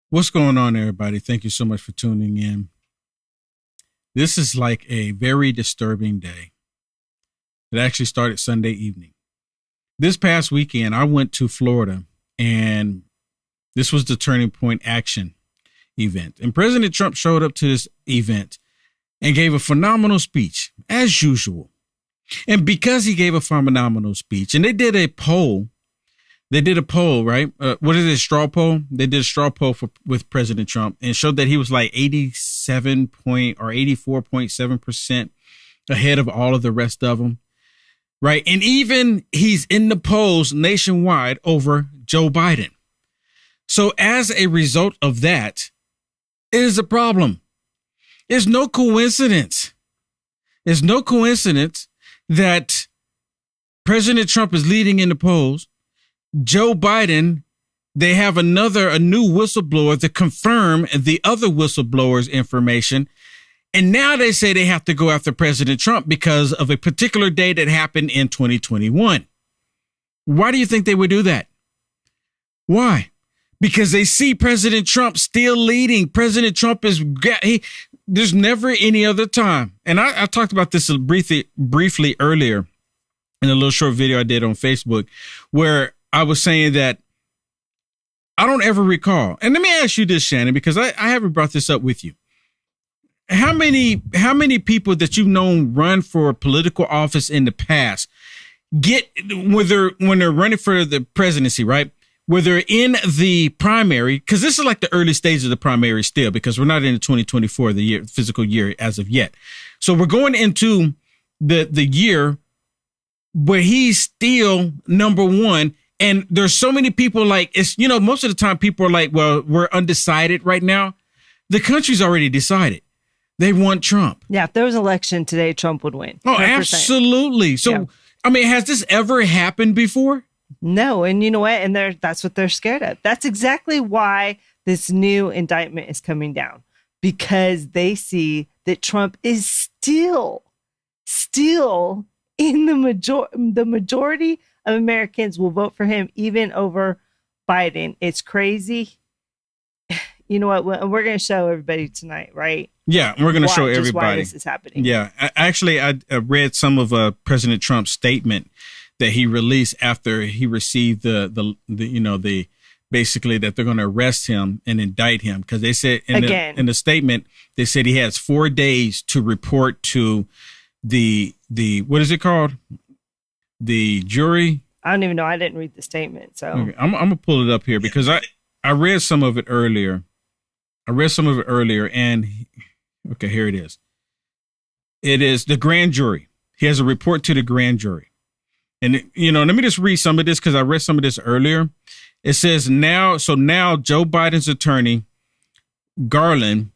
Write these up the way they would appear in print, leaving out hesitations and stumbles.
What's going on, everybody? Thank you so much for tuning in. This is like a very disturbing day. It actually started Sunday evening. This past weekend, I went to Florida, and this was the Turning Point Action event. And President Trump showed up to this event and gave a phenomenal speech, as usual. And because he gave a phenomenal speech, and they did a poll, right? What is it, a straw poll? They did a straw poll with President Trump and showed that he was like 84.7% ahead of all of the rest of them, right? And even he's in the polls nationwide over Joe Biden. So as a result of that, it is a problem. It's no coincidence. It's no coincidence that President Trump is leading in the polls. Joe Biden, they have a new whistleblower to confirm the other whistleblowers' information. And now they say they have to go after President Trump because of a particular day that happened in 2021. Why do you think they would do that? Why? Because they see President Trump still leading. President Trump there's never any other time. And I talked about this briefly earlier in a little short video I did on Facebook, where I was saying that I don't ever recall. And let me ask you this, Shannon, because I haven't brought this up with you. How many people that you've known run for political office in the past get when they're running for the presidency, right? Where they're in the primary, because this is like the early stage of the primary still, because we're not in the 2024, physical year as of yet. So we're going into the year where he's still number one. And there's so many people most of the time people are like, well, we're undecided right now. The country's already decided. They want Trump. Yeah, if there was an election today, Trump would win. 100%. Oh, absolutely. So, yeah. I mean, has this ever happened before? No. And you know what? And that's what they're scared of. That's exactly why this new indictment is coming down, because they see that Trump is still in the majority of Americans will vote for him, even over Biden. It's crazy. You know what? We're going to show everybody tonight, right? Yeah, we're going to show everybody why this is happening. Yeah, I read some of President Trump's statement that he released after he received the basically that they're going to arrest him and indict him, because they said in the statement they said he has 4 days to report to the what is it called? The jury. I don't even know. I didn't read the statement. So okay, I'm going to pull it up here because I read some of it earlier. And okay, here it is. It is the grand jury. He has a report to the grand jury. And, let me just read some of this because I read some of this earlier. It says now Joe Biden's attorney, Garland,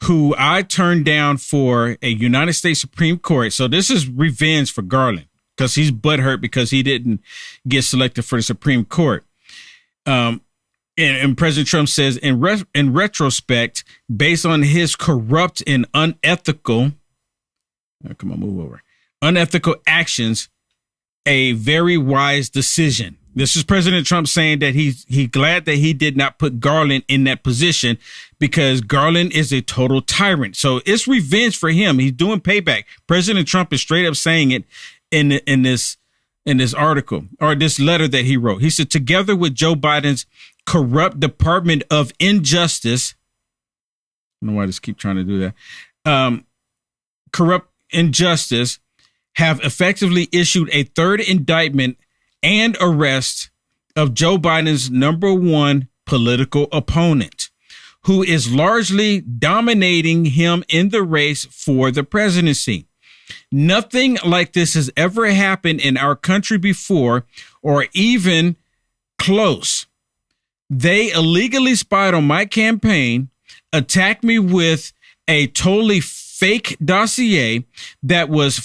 who I turned down for a United States Supreme Court. So this is revenge for Garland, because he's butthurt because he didn't get selected for the Supreme Court. And President Trump says, in retrospect, based on his corrupt and unethical actions, a very wise decision. This is President Trump saying that he's glad that he did not put Garland in that position, because Garland is a total tyrant. So it's revenge for him. He's doing payback. President Trump is straight up saying it in this article, or this letter that he wrote. He said, together with Joe Biden's corrupt Department of Injustice, I don't know why I just keep trying to do that. Corrupt injustice have effectively issued a third indictment and arrest of Joe Biden's number one political opponent, who is largely dominating him in the race for the presidency. Nothing like this has ever happened in our country before, or even close. They illegally spied on my campaign, attacked me with a totally fake dossier that was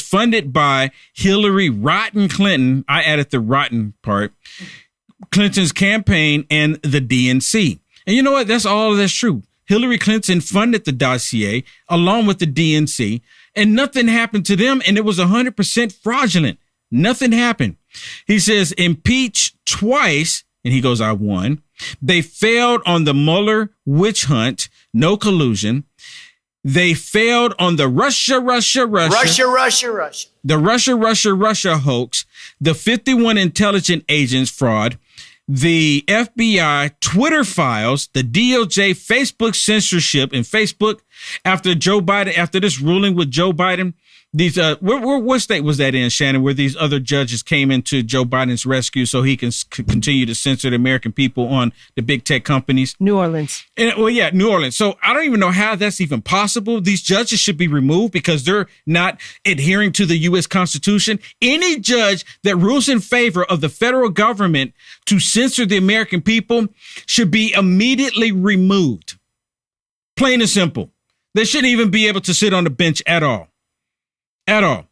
funded by Hillary Rotten Clinton. I added the rotten part. Clinton's campaign and the DNC. And you know what? That's true. Hillary Clinton funded the dossier along with the DNC, and nothing happened to them. And it was 100% fraudulent. Nothing happened. He says, impeach twice And he goes, I won. They failed on the Mueller witch hunt, no collusion. They failed on the Russia. The Russia hoax, the 51 intelligence agents fraud, the FBI Twitter files, the DOJ Facebook censorship and Facebook after Joe Biden, after this ruling with Joe Biden. These what state was that in, Shannon, where these other judges came into Joe Biden's rescue so he can continue to censor the American people on the big tech companies? New Orleans. New Orleans. So I don't even know how that's even possible. These judges should be removed because they're not adhering to the U.S. Constitution. Any judge that rules in favor of the federal government to censor the American people should be immediately removed. Plain and simple. They shouldn't even be able to sit on the bench at all. At all.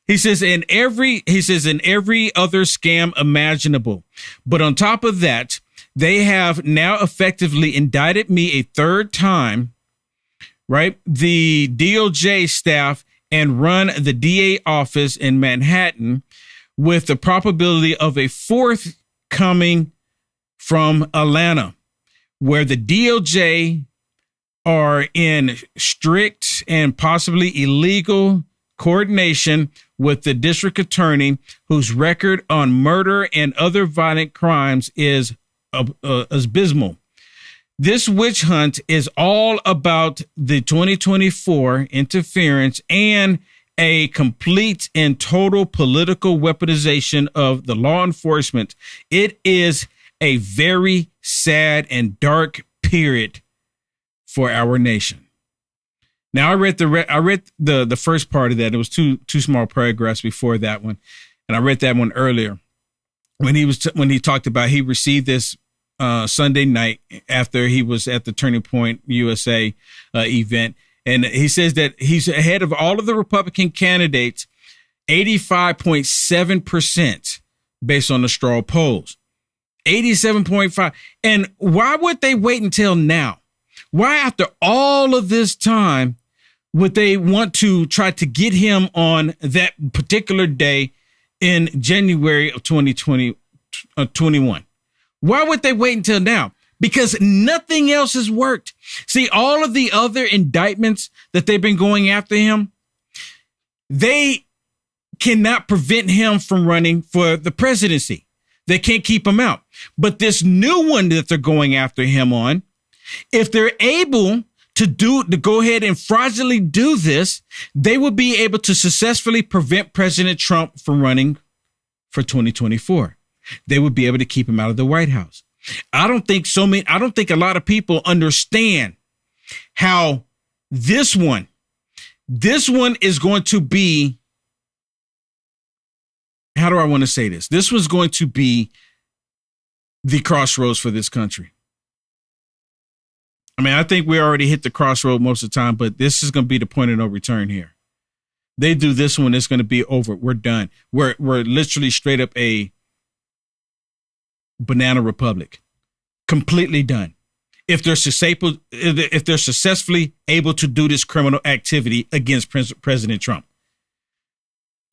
He says in every other scam imaginable. But on top of that, they have now effectively indicted me a third time, right? The DOJ staff and run the DA office in Manhattan with the probability of a fourth coming from Atlanta, where the DOJ are in strict and possibly illegal coordination with the district attorney, whose record on murder and other violent crimes is abysmal. This witch hunt is all about the 2024 interference and a complete and total political weaponization of the law enforcement. It is a very sad and dark period for our nation. Now, I read the first part of that. It was two small paragraphs before that one, and I read that one earlier when he talked about he received this Sunday night after he was at the Turning Point USA event, and he says that he's ahead of all of the Republican candidates, 85.7% based on the straw polls, 87.5. And why would they wait until now? Why, after all of this time, would they want to try to get him on that particular day in January of 2021? Why would they wait until now? Because nothing else has worked. See, all of the other indictments that they've been going after him, they cannot prevent him from running for the presidency. They can't keep him out. But this new one that they're going after him on, if they're able to go ahead and fraudulently do this, they will be able to successfully prevent President Trump from running for 2024. They would be able to keep him out of the White House. I don't think a lot of people understand how this one is going to be. How do I want to say this? This was going to be the crossroads for this country. I mean, I think we already hit the crossroad most of the time, but this is going to be the point of no return here. They do this one, it's going to be over. We're done. We're literally straight up a banana republic, completely done. If they're successfully able to do this criminal activity against President Trump.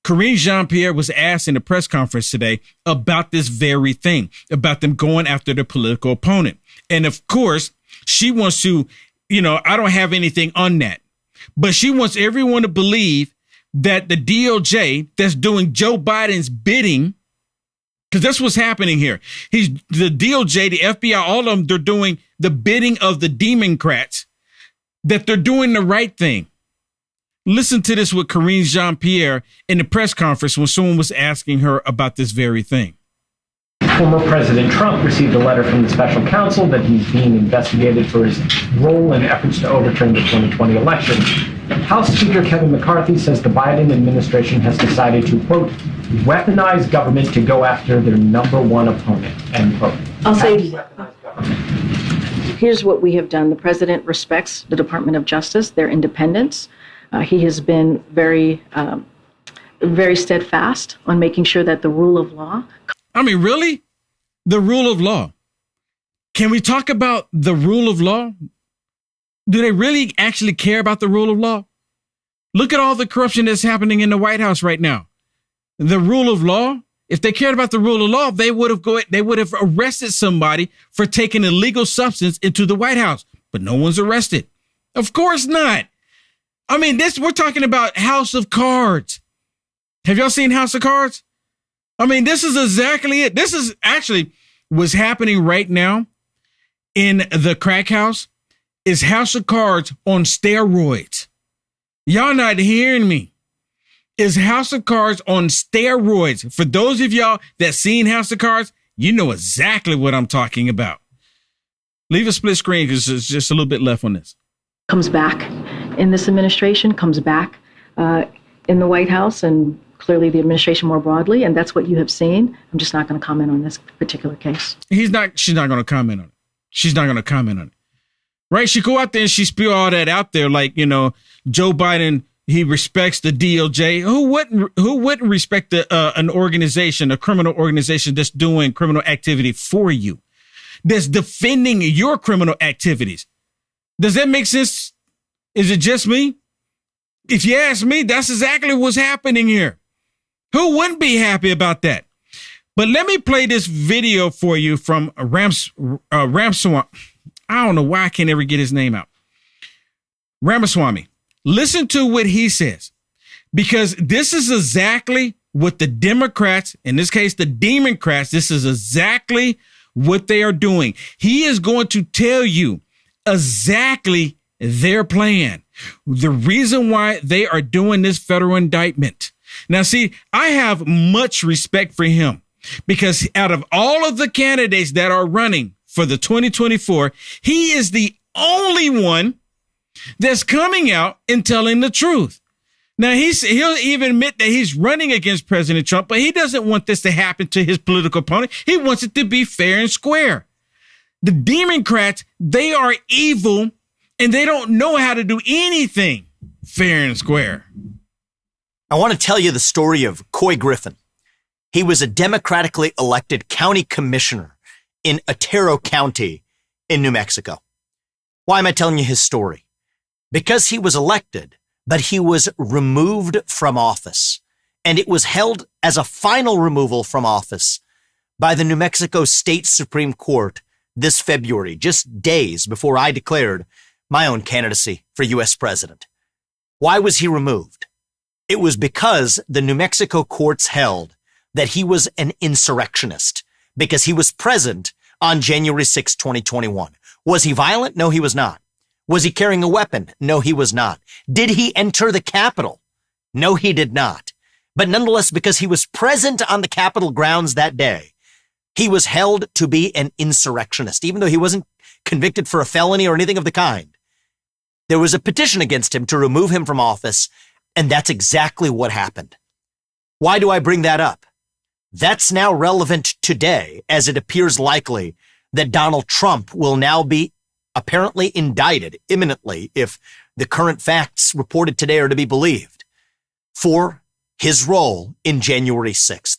Karine Jean-Pierre was asked in a press conference today about this very thing, about them going after their political opponent. And of course, she wants to, I don't have anything on that, but she wants everyone to believe that the DOJ that's doing Joe Biden's bidding, because that's what's happening here. The DOJ, the FBI, all of them, they're doing the bidding of the Democrats, that they're doing the right thing. Listen to this with Karine Jean-Pierre in the press conference when someone was asking her about this very thing. Former President Trump received a letter from the special counsel that he's being investigated for his role in efforts to overturn the 2020 election. House Speaker Kevin McCarthy says the Biden administration has decided to, quote, weaponize government to go after their number one opponent, end quote. I'll say here's what we have done. The president respects the Department of Justice, their independence. He has been very steadfast on making sure that the rule of law. I mean, really? The rule of law. Can we talk about the rule of law? Do they really actually care about the rule of law? Look at all the corruption that's happening in the White House right now. The rule of law If they cared about the rule of law, they would have arrested somebody for taking illegal substance into the White House. But no one's arrested. Of course not. I mean, we're talking about House of Cards. Have y'all seen House of Cards? I mean, this is exactly it. This is actually what's happening right now in the crack house is House of Cards on steroids. Y'all not hearing me. Is House of Cards on steroids. For those of y'all that seen House of Cards, you know exactly what I'm talking about. Leave a split screen because there's just a little bit left on this. Comes back in this administration, comes back in the White House, and clearly the administration more broadly, and that's what you have seen. I'm just not going to comment on this particular case. She's not going to comment on it. She's not going to comment on it. Right? She go out there and she spill all that out there like, Joe Biden, he respects the DOJ. Who wouldn't respect an organization, a criminal organization that's doing criminal activity for you, that's defending your criminal activities? Does that make sense? Is it just me? If you ask me, that's exactly what's happening here. Who wouldn't be happy about that? But let me play this video for you from Ramaswamy. I don't know why I can't ever get his name out. Ramaswamy. Listen to what he says, because this is exactly what the Democrats, in this case, the Democrats, this is exactly what they are doing. He is going to tell you exactly their plan, the reason why they are doing this federal indictment. Now, see, I have much respect for him because out of all of the candidates that are running for the 2024, he is the only one that's coming out and telling the truth. Now, he'll even admit that he's running against President Trump, but he doesn't want this to happen to his political opponent. He wants it to be fair and square. The Democrats, they are evil and they don't know how to do anything fair and square. I want to tell you the story of Coy Griffin. He was a democratically elected county commissioner in Otero County in New Mexico. Why am I telling you his story? Because he was elected, but he was removed from office, and it was held as a final removal from office by the New Mexico State Supreme Court this February, just days before I declared my own candidacy for U.S. president. Why was he removed? It was because the New Mexico courts held that he was an insurrectionist because he was present on January 6, 2021. Was he violent? No, he was not. Was he carrying a weapon? No, he was not. Did he enter the Capitol? No, he did not. But nonetheless, because he was present on the Capitol grounds that day, he was held to be an insurrectionist, even though he wasn't convicted for a felony or anything of the kind. There was a petition against him to remove him from office, and that's exactly what happened. Why do I bring that up? That's now relevant today, as it appears likely that Donald Trump will now be apparently indicted imminently, if the current facts reported today are to be believed, for his role in January 6th.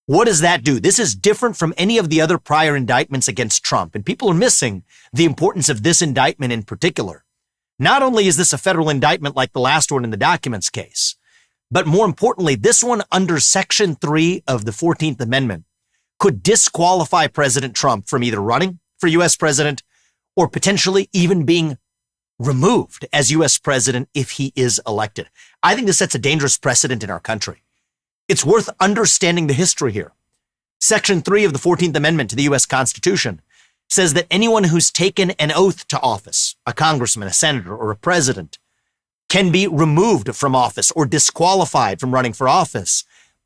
What does that do? This is different from any of the other prior indictments against Trump, and people are missing the importance of this indictment in particular. Not only is this a federal indictment like the last one in the documents case, but more importantly, this one under Section 3 of the 14th Amendment could disqualify President Trump from either running for U.S. president or potentially even being removed as U.S. president if he is elected. I think this sets a dangerous precedent in our country. It's worth understanding the history here. Section 3 of the 14th Amendment to the U.S. Constitution says that anyone who's taken an oath to office, a congressman, a senator, or a president, can be removed from office or disqualified from running for office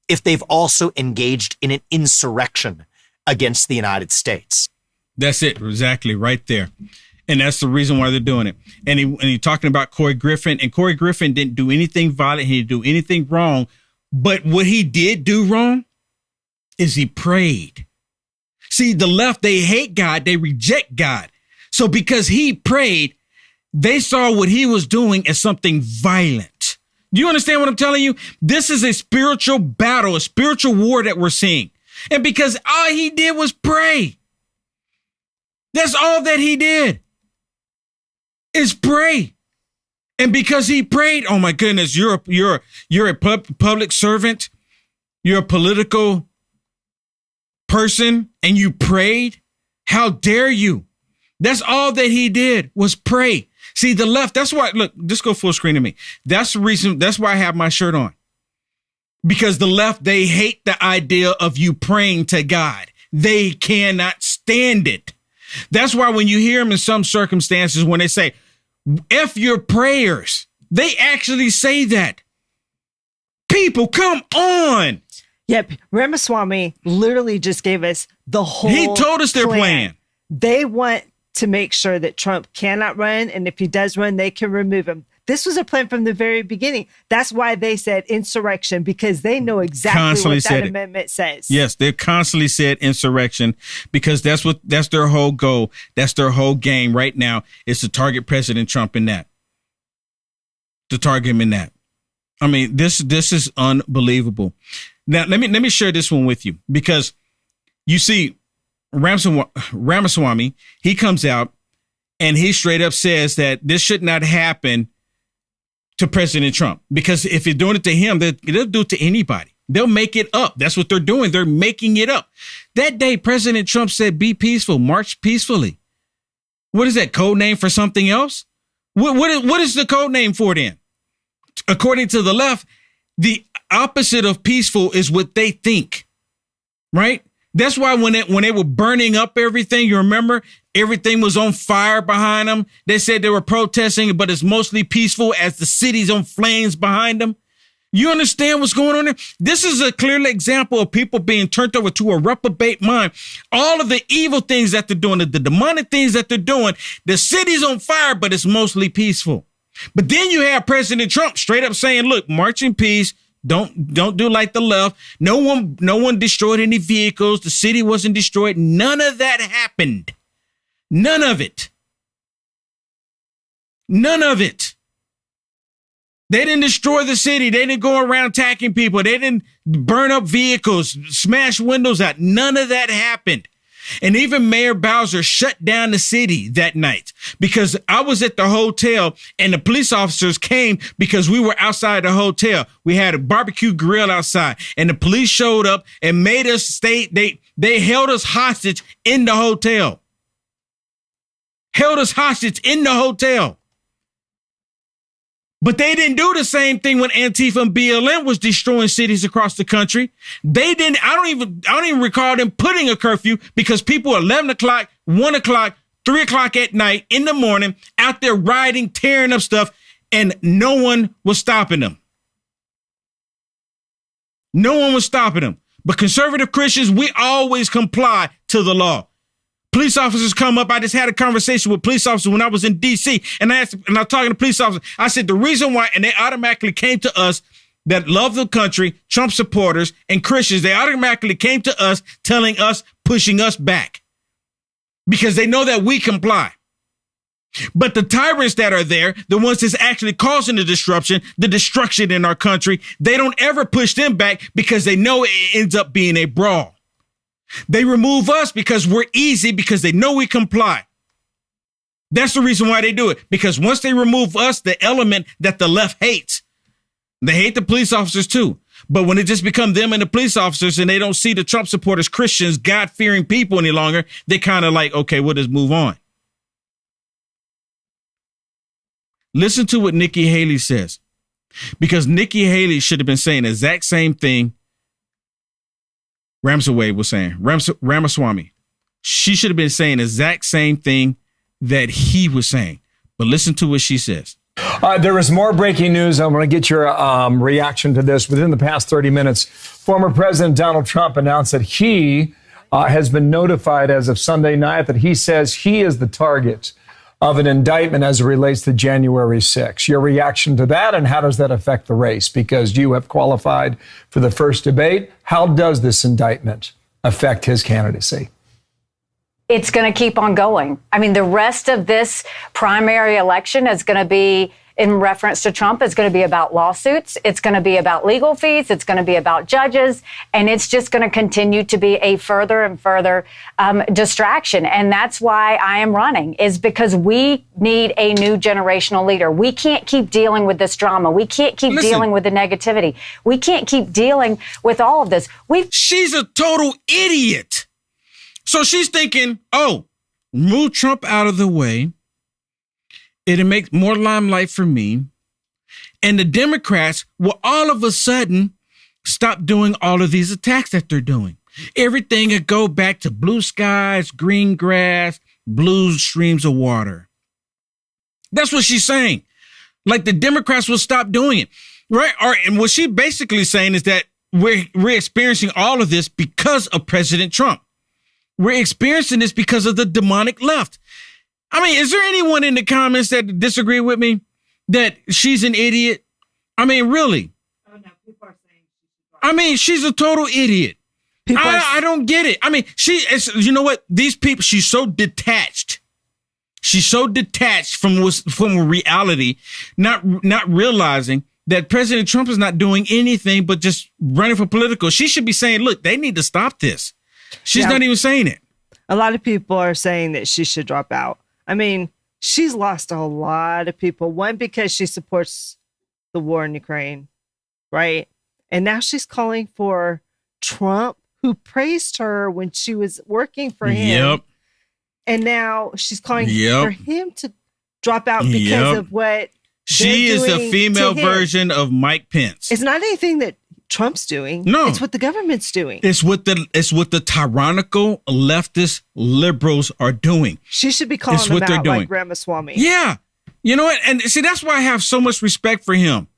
if they've also engaged in an insurrection against the United States. That's it, exactly, right there. And that's the reason why they're doing it. And you're talking about Coy Griffin, and Coy Griffin didn't do anything violent. He didn't do anything wrong. But what he did do wrong is he prayed. See, the left, they hate God. They reject God. So because he prayed, they saw what he was doing as something violent. Do you understand what I'm telling you? This is a spiritual battle, a spiritual war that we're seeing. And because all he did was pray. That's all that he did is pray. And because he prayed, oh my goodness, you're a public servant. You're a political person and you prayed? How dare you? That's all that he did was pray. See, the left, that's why, look, just go full screen to me. That's the reason, that's why I have my shirt on. Because the left, they hate the idea of you praying to God. They cannot stand it. That's why when you hear them in some circumstances, when they say, F your prayers, they actually say that. People, come on. Yep. Ramaswamy literally just gave us the whole He told us their plan. They want to make sure that Trump cannot run. And if he does run, they can remove him. This was a plan from the very beginning. That's why they said insurrection, because they know exactly what that amendment says. Yes, they constantly said insurrection because that's their whole goal. That's their whole game right now is to target President Trump in that. To target him in that. I mean, this is unbelievable. Now, let me share this one with you because you see Ramaswamy, he comes out and he straight up says that this should not happen to President Trump, because if you're doing it to him, they'll do it to anybody. They'll make it up. That's what they're doing. They're making it up. That day, President Trump said, be peaceful, march peacefully. What is that, code name for something else? What is the code name for then? According to the left, the opposite of peaceful is what they think, right? That's why when they were burning up everything, you remember everything was on fire behind them. They said they were protesting, but it's mostly peaceful as the city's on flames behind them. You understand what's going on there? This is a clear example of people being turned over to a reprobate mind. All of the evil things that they're doing, the demonic things that they're doing, the city's on fire, but it's mostly peaceful. But then you have President Trump straight up saying, look, march in peace. Don't do like the left. No one destroyed any vehicles. The city wasn't destroyed. None of that happened. None of it. None of it. They didn't destroy the city. They didn't go around attacking people. They didn't burn up vehicles, smash windows out. None of that happened. And even Mayor Bowser shut down the city that night because I was at the hotel and the police officers came because we were outside the hotel. We had a barbecue grill outside and the police showed up and made us stay. They held us hostage in the hotel. Held us hostage in the hotel. But they didn't do the same thing when Antifa and BLM was destroying cities across the country. They didn't. I don't even recall them putting a curfew because people 11 o'clock, 1 o'clock, 3 o'clock at night in the morning out there riding, tearing up stuff, and no one was stopping them. No one was stopping them. But conservative Christians, we always comply to the law. Police officers come up. I just had a conversation with police officers when I was in D.C. and I was talking to police officers. I said, the reason why, and they automatically came to us that love the country, Trump supporters and Christians, they automatically came to us telling us, pushing us back because they know that we comply. But the tyrants that are there, the ones that's actually causing the destruction in our country, they don't ever push them back because they know it ends up being a brawl. They remove us because we're easy, because they know we comply. That's the reason why they do it. Because once they remove us, the element that the left hates, they hate the police officers too. But when it just becomes them and the police officers and they don't see the Trump supporters, Christians, God-fearing people any longer, they kind of like, okay, we'll just move on. Listen to what Nikki Haley says, because Nikki Haley should have been saying the exact same thing Ramaswamy was saying. Ramaswamy. She should have been saying the exact same thing that he was saying. But listen to what she says. There is more breaking news. I want to get your reaction to this. Within the past 30 minutes, former President Donald Trump announced that he has been notified as of Sunday night that he says he is the target of an indictment as it relates to January 6th. Your reaction to that, and how does that affect the race? Because you have qualified for the first debate. How does this indictment affect his candidacy? It's going to keep on going. I mean, the rest of this primary election is going to be in reference to Trump is going to be about lawsuits. It's going to be about legal fees. It's going to be about judges. And it's just going to continue to be a further and further distraction. And that's why I am running, is because we need a new generational leader. We can't keep dealing with this drama. We can't keep dealing with the negativity. We can't keep dealing with all of this. She's a total idiot. So she's thinking, oh, move Trump out of the way. It'll make more limelight for me. And the Democrats will all of a sudden stop doing all of these attacks that they're doing. Everything will go back to blue skies, green grass, blue streams of water. That's what she's saying. Like the Democrats will stop doing it, right? And what she's basically saying is that we're experiencing all of this because of President Trump. We're experiencing this because of the demonic left. I mean, is there anyone in the comments that disagree with me that she's an idiot? I mean, really? Oh, no, people are saying I mean, she's a total idiot. I don't get it. I mean, you know what? These people, she's so detached. She's so detached from reality, not realizing that President Trump is not doing anything but just running for political. She should be saying, look, they need to stop this. She's not even saying it. A lot of people are saying that she should drop out. I mean, she's lost a lot of people. One, because she supports the war in Ukraine, right? And now she's calling for Trump, who praised her when she was working for him. Yep. And now she's calling for him to drop out because of what she is the female version of Mike Pence. It's not anything that Trump's doing. No, it's what the government's doing. It's what the tyrannical leftist liberals are doing. She should be calling them out like Ramaswamy. Yeah. You know what? And see, that's why I have so much respect for him.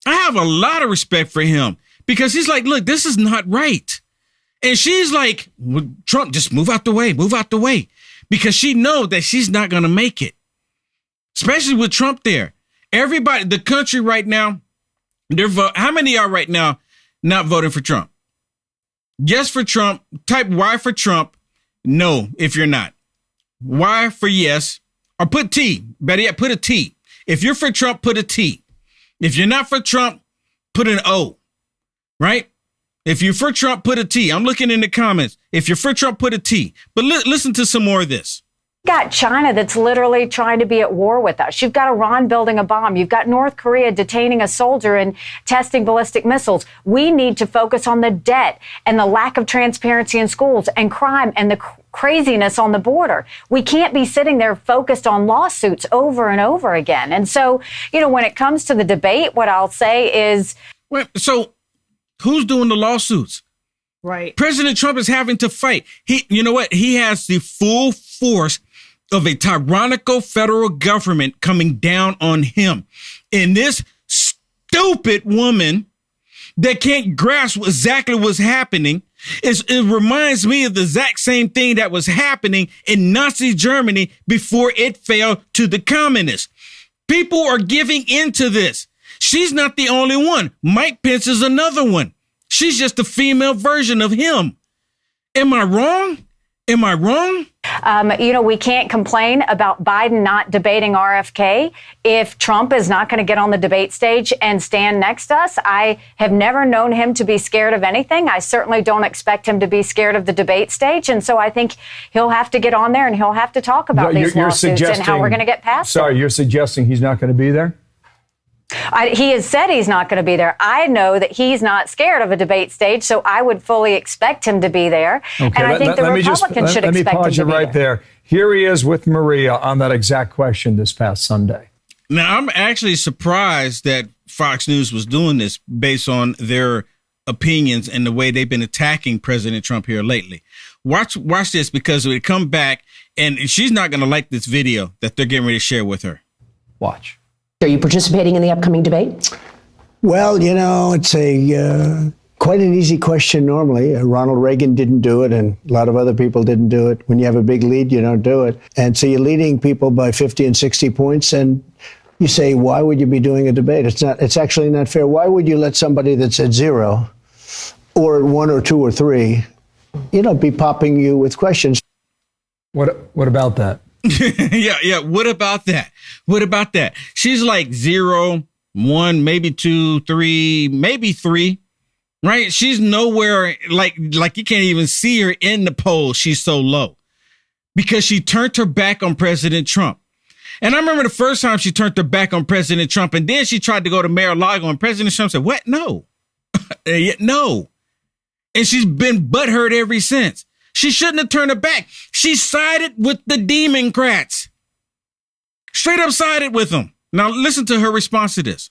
I have a lot of respect for him because he's like, look, this is not right. And she's like, Trump, just move out the way, because she knows that she's not going to make it, especially with Trump there. Everybody, the country right now, how many are right now not voting for Trump? Yes for Trump. Type Y for Trump. No, if you're not. Y for yes. Or put T. Better yet, put a T. If you're for Trump, put a T. If you're not for Trump, put an O. Right? If you're for Trump, put a T. I'm looking in the comments. If you're for Trump, put a T. But listen to some more of this. You've got China that's literally trying to be at war with us. You've got Iran building a bomb. You've got North Korea detaining a soldier and testing ballistic missiles. We need to focus on the debt and the lack of transparency in schools and crime and the craziness on the border. We can't be sitting there focused on lawsuits over and over again. And so, when it comes to the debate, what I'll say is... So who's doing the lawsuits? Right. President Trump is having to fight. You know what? He has the full force of a tyrannical federal government coming down on him. And this stupid woman that can't grasp exactly what's happening, it reminds me of the exact same thing that was happening in Nazi Germany before it fell to the communists. People are giving into this. She's not the only one. Mike Pence is another one. She's just a female version of him. Am I wrong? We can't complain about Biden not debating RFK if Trump is not going to get on the debate stage and stand next to us. I have never known him to be scared of anything. I certainly don't expect him to be scared of the debate stage. And so I think he'll have to get on there and he'll have to talk about these lawsuits and how we're going to get past them. You're suggesting he's not going to be there? He has said he's not going to be there. I know that he's not scared of a debate stage, so I would fully expect him to be there. Okay, and I think the Republicans should expect him to be there. Let me pause you right there. Here he is with Maria on that exact question this past Sunday. Now, I'm actually surprised that Fox News was doing this based on their opinions and the way they've been attacking President Trump here lately. Watch this, because when it come back, and she's not going to like this video that they're getting ready to share with her. Watch. Are you participating in the upcoming debate? Well, it's quite an easy question normally. Ronald Reagan didn't do it, and a lot of other people didn't do it. When you have a big lead, you don't do it. And so you're leading people by 50 and 60 points, and you say, why would you be doing a debate? It's actually not fair. Why would you let somebody that's at 0 or at 1 or 2 or 3, be popping you with questions? What about that? Yeah. What about that? She's like 0, 1, maybe 2, 3, maybe 3, right? She's nowhere like you can't even see her in the polls. She's so low because she turned her back on President Trump. And I remember the first time she turned her back on President Trump, and then she tried to go to Mar-a-Lago, and President Trump said, "What? No, no." And she's been butthurt ever since. She shouldn't have turned her back. She sided with the Democrats. Straight up sided with them. Now listen to her response to this.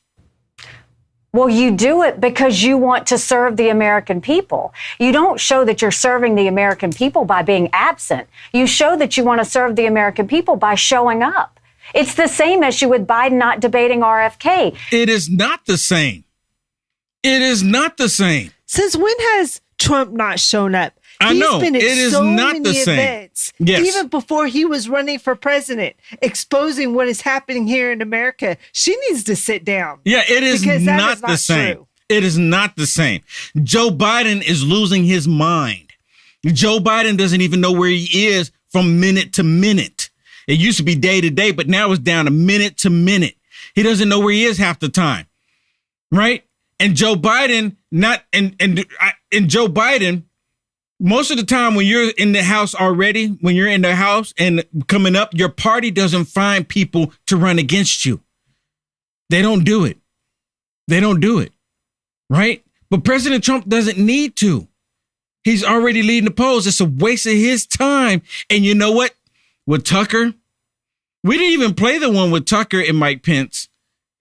Well, you do it because you want to serve the American people. You don't show that you're serving the American people by being absent. You show that you want to serve the American people by showing up. It's the same issue with Biden not debating RFK. It is not the same. It is not the same. Since when has Trump not shown up? I know. He's been at It is so not many the same. events, Yes. even before he was running for president, exposing what is happening here in America. She needs to sit down. Yeah, it is because that not is the same. true. It is not the same. Joe Biden is losing his mind. Joe Biden doesn't even know where he is from minute to minute. It used to be day to day, but now it's down to minute to minute. He doesn't know where he is half the time, right? And Joe Biden, Joe Biden, most of the time when you're in the house already, when you're in the house and coming up, your party doesn't find people to run against you. They don't do it. They don't do it, right? But President Trump doesn't need to. He's already leading the polls. It's a waste of his time. And you know what? With Tucker, we didn't even play the one with Tucker and Mike Pence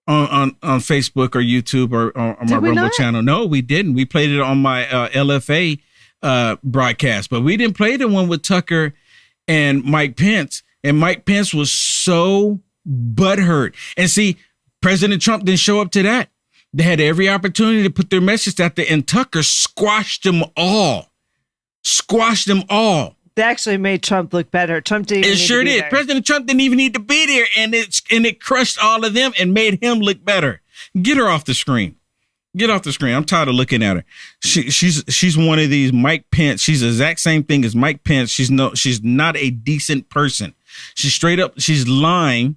on Facebook or YouTube or on my Rumble channel. No, we didn't. We played it on my LFA broadcast, but we didn't play the one with Tucker and Mike Pence. And Mike Pence was so butthurt. And see, President Trump didn't show up to that. They had every opportunity to put their message out there, and Tucker squashed them all. Squashed them all. They actually made Trump look better. Trump didn't even It need sure to be did. there. President Trump didn't even need to be there, and it crushed all of them and made him look better. Get her off the screen. Get off the screen. I'm tired of looking at her. She's one of these Mike Pence. She's the exact same thing as Mike Pence. She's not a decent person. She's straight up. She's lying.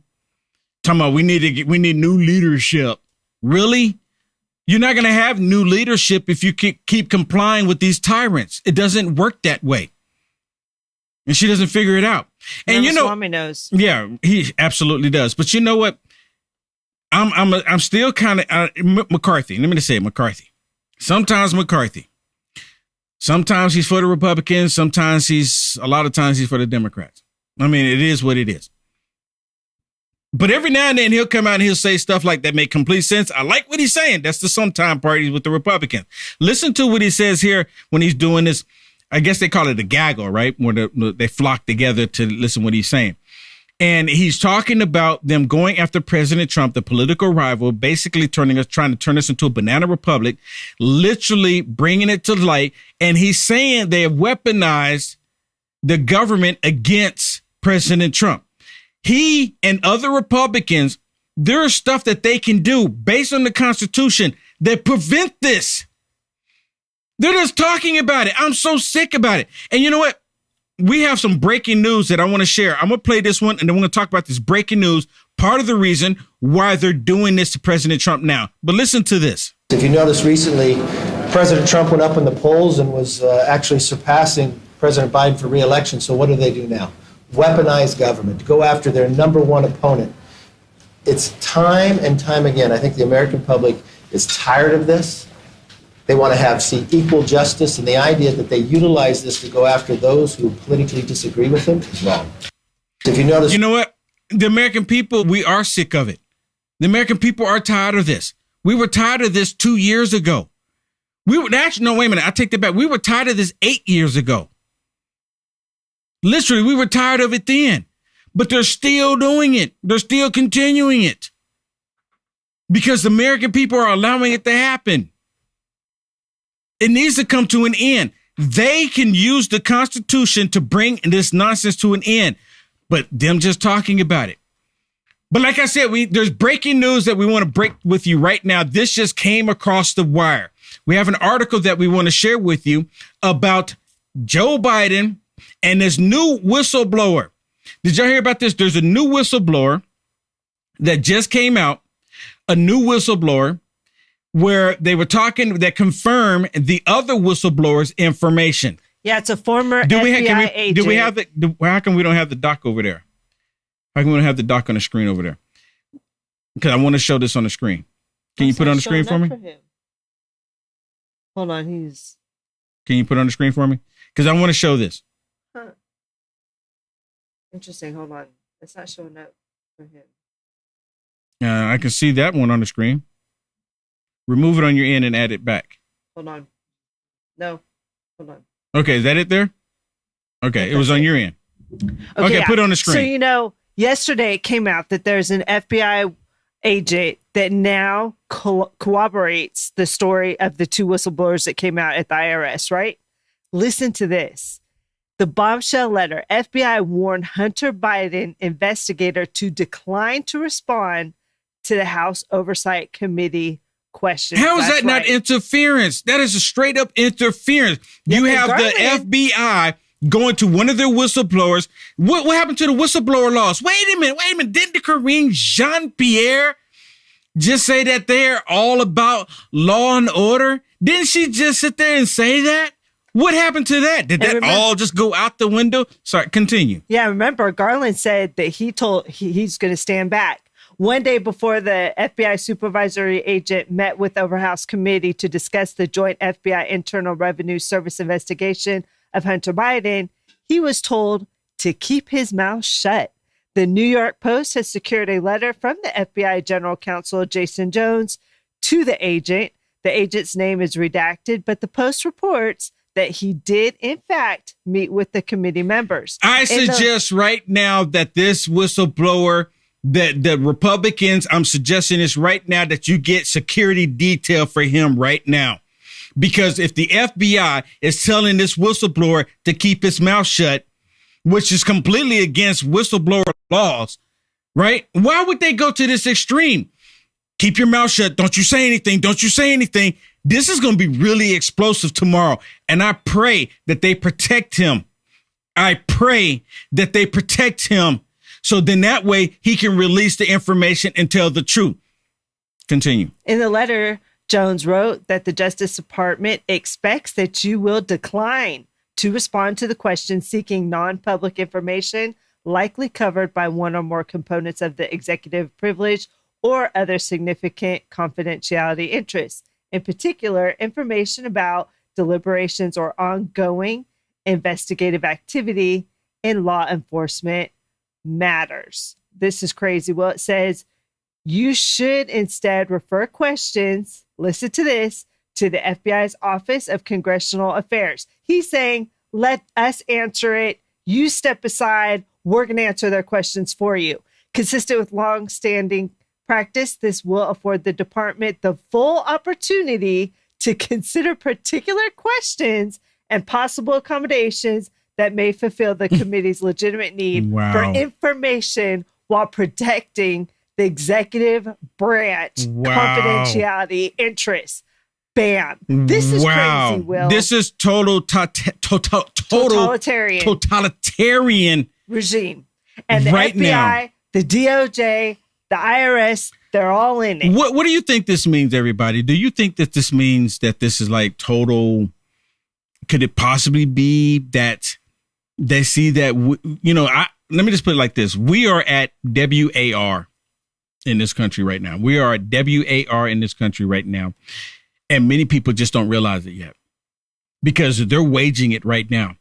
Talking about we need new leadership. Really? You're not going to have new leadership if you keep complying with these tyrants. It doesn't work that way. And she doesn't figure it out. And Swami knows. Yeah, he absolutely does. But you know what? I'm still kind of McCarthy. Let me just say McCarthy. Sometimes McCarthy. Sometimes he's for the Republicans. A lot of times he's for the Democrats. I mean, it is what it is. But every now and then he'll come out and he'll say stuff like that make complete sense. I like what he's saying. That's the sometime parties with the Republicans. Listen to what he says here when he's doing this. I guess they call it a gaggle, right? Where they flock together to listen what he's saying. And he's talking about them going after President Trump, the political rival, basically trying to turn us into a banana republic, literally bringing it to light. And he's saying they have weaponized the government against President Trump. He and other Republicans, there is stuff that they can do based on the Constitution that prevent this. They're just talking about it. I'm so sick about it. And you know what? We have some breaking news that I want to share. I'm going to play this one, and then we're going to talk about this breaking news, part of the reason why they're doing this to President Trump now. But listen to this. If you notice recently, President Trump went up in the polls and was actually surpassing President Biden for re-election. So what do they do now? Weaponize government, to go after their number one opponent. It's time and time again. I think the American public is tired of this. They want to see equal justice, and the idea that they utilize this to go after those who politically disagree with them is wrong. If you notice, you know what? The American people, we are sick of it. The American people are tired of this. We were tired of this 2 years ago. Wait a minute. I take that back. We were tired of this 8 years ago. Literally, we were tired of it then, but they're still doing it. They're still continuing it because the American people are allowing it to happen. It needs to come to an end. They can use the Constitution to bring this nonsense to an end, but them just talking about it. But like I said, there's breaking news that we want to break with you right now. This just came across the wire. We have an article that we want to share with you about Joe Biden and this new whistleblower. Did y'all hear about this? There's a new whistleblower that just came out, a new whistleblower, where they were talking that confirmed the other whistleblowers' information. Yeah, it's a former FBI agent. Do we have how come we don't have the doc over there? How come we don't have the doc on the screen over there? Because I want to show this on the screen. Can you put it on the screen for me? Hold on, Can you put it on the screen for me? Because I want to show this. Huh. Interesting. Hold on. It's not showing up for him. I can see that one on the screen. Remove it on your end and add it back. Hold on. No. Hold on. Okay, is that it there? Okay, it was on your end. Okay, put it on the screen. So, yesterday it came out that there's an FBI agent that now corroborates the story of the two whistleblowers that came out at the IRS, right? Listen to this. The bombshell letter. FBI warned Hunter Biden investigator to decline to respond to the House Oversight Committee questions. How is that not interference? That is a straight up interference. You have the FBI going to one of their whistleblowers. What happened to the whistleblower laws? Wait a minute. Didn't the Karine Jean-Pierre just say that they're all about law and order? Didn't she just sit there and say that? What happened to that? Did that all just go out the window? Sorry, continue. Yeah, remember Garland said that he's going to stand back. One day before the FBI supervisory agent met with the Overhouse Committee to discuss the joint FBI Internal Revenue Service investigation of Hunter Biden, he was told to keep his mouth shut. The New York Post has secured a letter from the FBI General Counsel, Jason Jones, to the agent. The agent's name is redacted, but the Post reports that he did, in fact, meet with the committee members. I suggest right now that this whistleblower, that the Republicans, I'm suggesting this right now, that you get security detail for him right now. Because if the FBI is telling this whistleblower to keep his mouth shut, which is completely against whistleblower laws, right? Why would they go to this extreme? Keep your mouth shut. Don't you say anything. Don't you say anything. This is going to be really explosive tomorrow. And I pray that they protect him. I pray that they protect him. So then that way he can release the information and tell the truth. Continue. In the letter, Jones wrote that the Justice Department expects that you will decline to respond to the questions seeking non-public information likely covered by one or more components of the executive privilege or other significant confidentiality interests. In particular, information about deliberations or ongoing investigative activity in law enforcement matters. This is crazy. Well, it says you should instead refer questions, listen to this, to the FBI's Office of Congressional Affairs. He's saying, let us answer it. You step aside. We're going to answer their questions for you. Consistent with long-standing practice, this will afford the department the full opportunity to consider particular questions and possible accommodations that may fulfill the committee's legitimate need for information while protecting the executive branch confidentiality interests. Bam. This is crazy, Will. This is totalitarian regime. And the FBI, now, the DOJ, the IRS, they're all in it. What do you think this means, everybody? Do you think that this means that this is like total? Could it possibly be that they see that, let me just put it like this. We are at WAR in this country right now. We are at WAR in this country right now. And many people just don't realize it yet because they're waging it right now.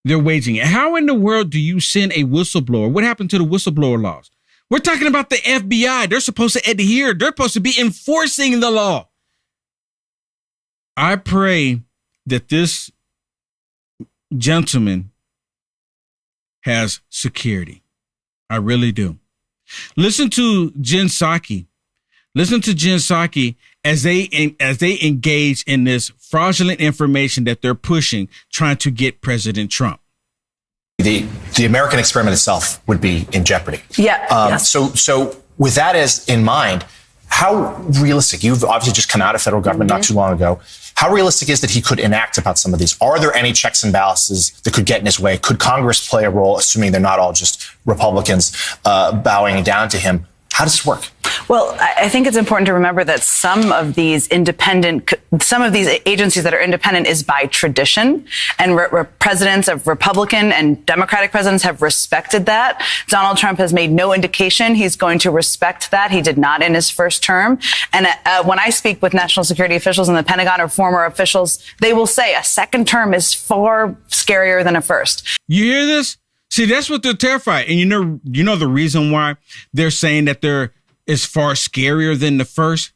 They're waging it. How in the world do you send a whistleblower? What happened to the whistleblower laws? We're talking about the FBI. They're supposed to adhere. They're supposed to be enforcing the law. I pray that this gentleman has security. I really do. Listen to Jen Psaki. Listen to Jen Psaki as they engage in this fraudulent information that they're pushing, trying to get President Trump. The American experiment itself would be in jeopardy. Yeah. Yes. So with that as in mind, how realistic? You've obviously just come out of federal government not too long ago. How realistic is that he could enact about some of these? Are there any checks and balances that could get in his way? Could Congress play a role, assuming they're not all just Republicans bowing down to him? How does this work? Well, I think it's important to remember that some of these agencies that are independent is by tradition, and presidents of Republican and Democratic presidents have respected that. Donald Trump has made no indication he's going to respect that. He did not in his first term. And when I speak with national security officials in the Pentagon or former officials, they will say a second term is far scarier than a first. You hear this? See, that's what they're terrified. And you know the reason why they're saying that it's far scarier than the first?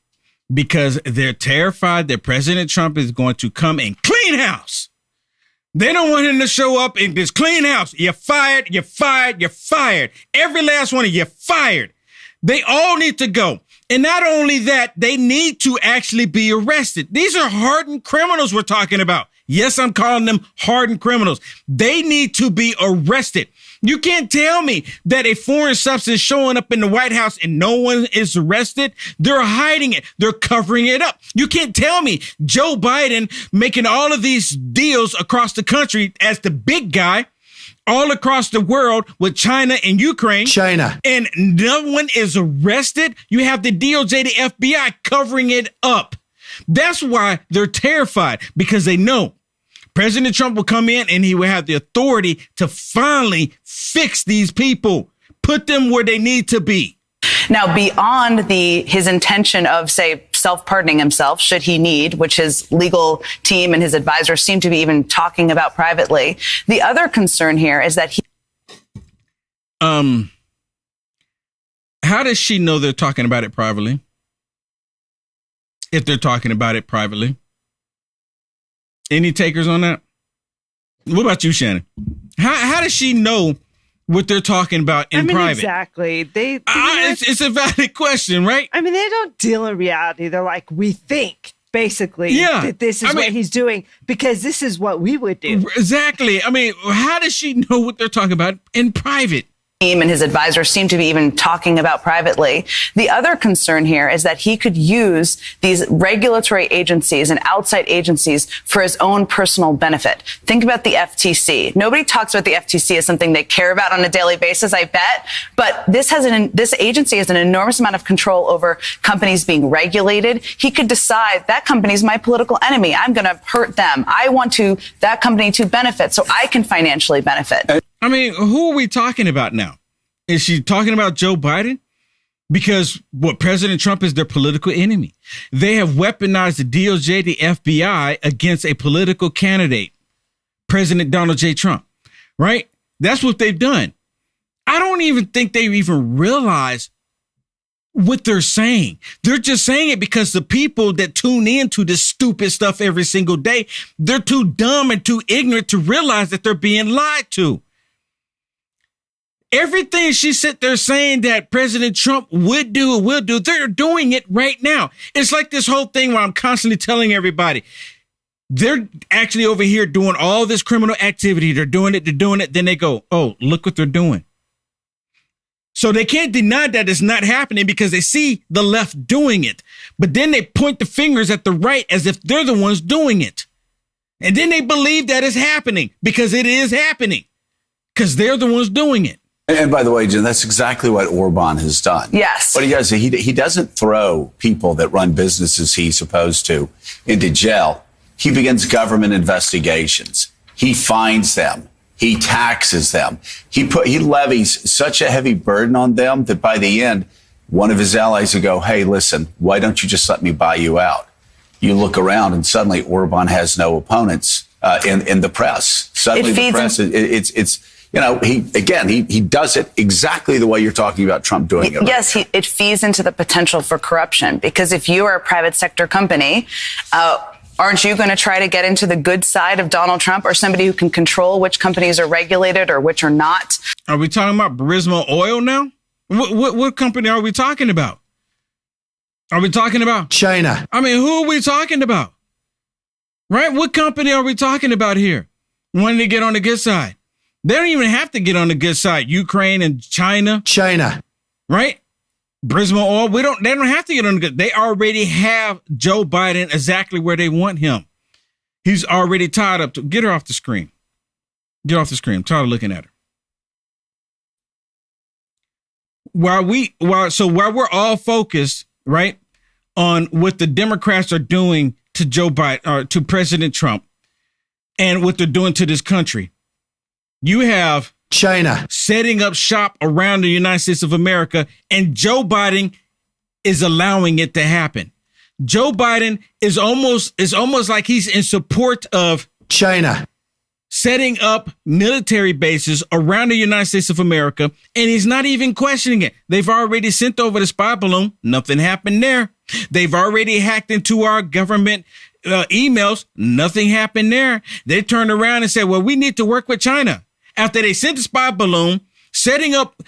Because they're terrified that President Trump is going to come and clean house. They don't want him to show up in this clean house. You're fired, you're fired, you're fired. Every last one of you fired. They all need to go. And not only that, they need to actually be arrested. These are hardened criminals we're talking about. Yes, I'm calling them hardened criminals. They need to be arrested. You can't tell me that a foreign substance showing up in the White House and no one is arrested. They're hiding it. They're covering it up. You can't tell me Joe Biden making all of these deals across the country as the big guy all across the world with China and Ukraine. And no one is arrested. You have the DOJ, the FBI covering it up. That's why they're terrified, because they know President Trump will come in and he will have the authority to finally fix these people, put them where they need to be. Now, beyond his intention of, say, self-pardoning himself, should he need, which his legal team and his advisors seem to be even talking about privately, the other concern here is that how does she know they're talking about it privately? If they're talking about it privately. Any takers on that? What about you, Shannon? How does she know what they're talking about in private? Exactly. It's a valid question, right? I mean, they don't deal in reality. They're like, we think, basically, that this is what he's doing because this is what we would do. Exactly. I mean, how does she know what they're talking about in private? Team and his advisors seem to be even talking about privately. The other concern here is that he could use these regulatory agencies and outside agencies for his own personal benefit. Think about the FTC. Nobody talks about the FTC as something they care about on a daily basis, I bet. But this agency has an enormous amount of control over companies being regulated. He could decide that company is my political enemy. I'm going to hurt them. I want that company to benefit so I can financially benefit. I mean, who are we talking about now? Is she talking about Joe Biden? Because President Trump is their political enemy. They have weaponized the DOJ, the FBI against a political candidate, President Donald J. Trump, right? That's what they've done. I don't even think they even realize what they're saying. They're just saying it because the people that tune into this stupid stuff every single day, they're too dumb and too ignorant to realize that they're being lied to. Everything she sit there saying that President Trump would do or will do, they're doing it right now. It's like this whole thing where I'm constantly telling everybody, they're actually over here doing all this criminal activity. They're doing it. Then they go, oh, look what they're doing. So they can't deny that it's not happening because they see the left doing it. But then they point the fingers at the right as if they're the ones doing it. And then they believe that it's happening because it is happening because they're the ones doing it. And by the way, Jen, that's exactly what Orban has done. Yes. What he does, he doesn't throw people that run businesses he's supposed to into jail. He begins government investigations. He fines them. He taxes them. He levies such a heavy burden on them that by the end, one of his allies will go, hey, listen, why don't you just let me buy you out? You look around and suddenly Orban has no opponents in the press. Suddenly the press, it's he does it exactly the way you're talking about Trump doing it. Yes, it feeds into the potential for corruption because if you are a private sector company, aren't you going to try to get into the good side of Donald Trump or somebody who can control which companies are regulated or which are not? Are we talking about Burisma Oil now? What company are we talking about? Are we talking about China? I mean, who are we talking about? Right? What company are we talking about here? Wanting to get on the good side. They don't even have to get on the good side. Ukraine and China. Right? Burisma Oil. They don't have to get on the good. They already have Joe Biden exactly where they want him. He's already tied up. Get her off the screen. Get off the screen. I'm tired of looking at her. While we're all focused, right, on what the Democrats are doing to Joe Biden or to President Trump and what they're doing to this country, you have China setting up shop around the United States of America, and Joe Biden is allowing it to happen. Joe Biden is almost like he's in support of China setting up military bases around the United States of America, and he's not even questioning it. They've already sent over the spy balloon. Nothing happened there. They've already hacked into our government emails. Nothing happened there. They turned around and said, well, we need to work with China. After they sent the spy balloon, setting up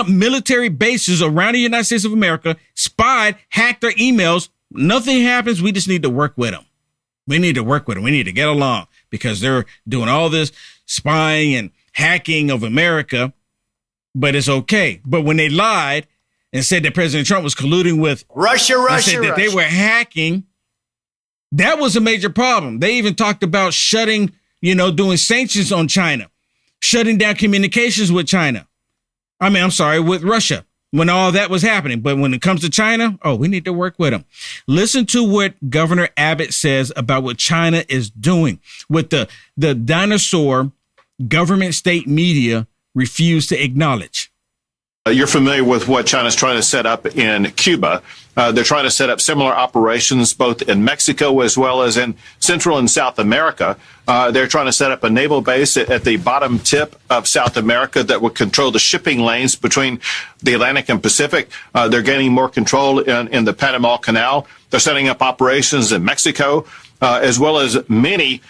military bases around the United States of America, spied, hacked their emails. Nothing happens. We just need to work with them. We need to work with them. We need to get along because they're doing all this spying and hacking of America, but it's okay. But when they lied and said that President Trump was colluding with Russia, that they were hacking, that was a major problem. They even talked about shutting, doing sanctions on China, shutting down communications with China. With Russia when all that was happening. But when it comes to China, we need to work with them. Listen to what Governor Abbott says about what China is doing, what the dinosaur government state media refuse to acknowledge. You're familiar with what China's trying to set up in Cuba. They're trying to set up similar operations both in Mexico as well as in Central and South America. They're trying to set up a naval base at the bottom tip of South America that would control the shipping lanes between the Atlantic and Pacific. They're gaining more control in the Panama Canal. They're setting up operations in Mexico, as well as many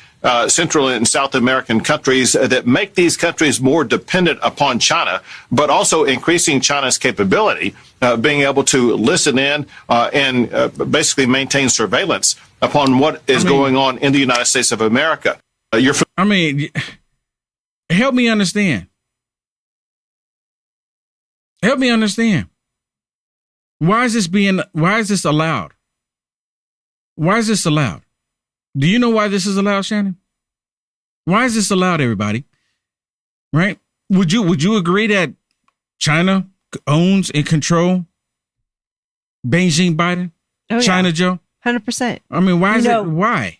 Central and South American countries that make these countries more dependent upon China, but also increasing China's capability, being able to listen in and basically maintain surveillance upon what is going on in the United States of America. Help me understand. Help me understand. Why is this allowed? Why is this allowed? Do you know why this is allowed, Shannon? Why is this allowed, everybody? Right? Would you agree that China owns and control Beijing Biden? Oh, yeah. China, Joe? 100%. Why is it? Why?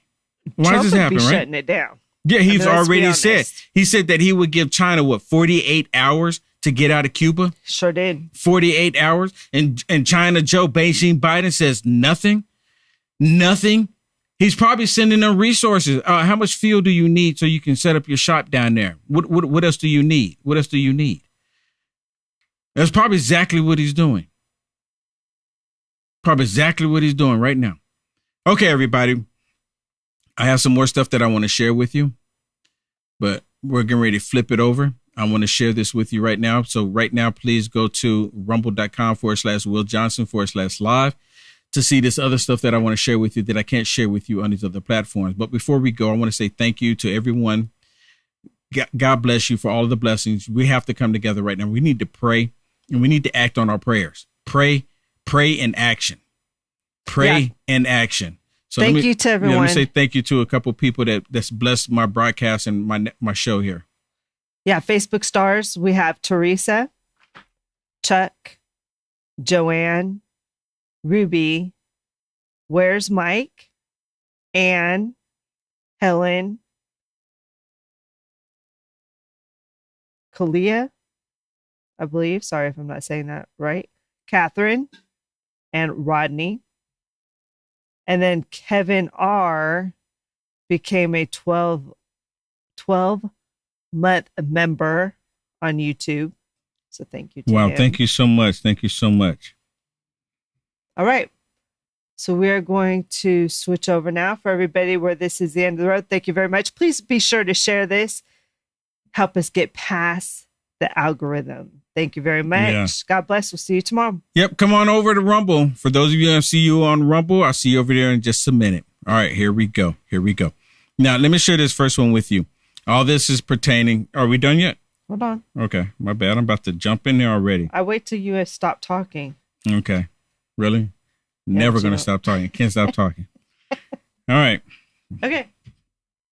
Why Trump is this happening, right? Shutting it down. Yeah, he's already said. He said that he would give China, 48 hours to get out of Cuba? Sure did. 48 hours. And China, Joe, Beijing Biden says nothing. Nothing. He's probably sending them resources. How much fuel do you need so you can set up your shop down there? What else do you need? What else do you need? That's probably exactly what he's doing. Probably exactly what he's doing right now. Okay, everybody. I have some more stuff that I want to share with you, but we're getting ready to flip it over. I want to share this with you right now. So right now, please go to rumble.com/WillJohnson/live. to see this other stuff that I want to share with you that I can't share with you on these other platforms. But before we go, I want to say thank you to everyone. God bless you for all of the blessings. We have to come together right now. We need to pray and we need to act on our prayers. Pray in action. Pray in action. So thank you to everyone. Let me say thank you to a couple of people that's blessed my broadcast and my show here. Yeah, Facebook stars. We have Teresa, Chuck, Joanne, Ruby, Where's Mike, Anne, Helen, Kalia, I believe. Sorry if I'm not saying that right. Catherine and Rodney. And then Kevin R. became a 12-month member on YouTube. So thank you to him. Thank you so much. Thank you so much. All right. So we are going to switch over now for everybody where this is the end of the road. Thank you very much. Please be sure to share this. Help us get past the algorithm. Thank you very much. Yeah. God bless. We'll see you tomorrow. Yep. Come on over to Rumble. For those of you that see you on Rumble, I'll see you over there in just a minute. All right. Here we go. Now, let me share this first one with you. All this is pertaining. Are we done yet? Hold on. Okay. My bad. I'm about to jump in there already. I wait till you stop talking. Okay. Really? Never going to stop talking. Can't stop talking. All right. Okay.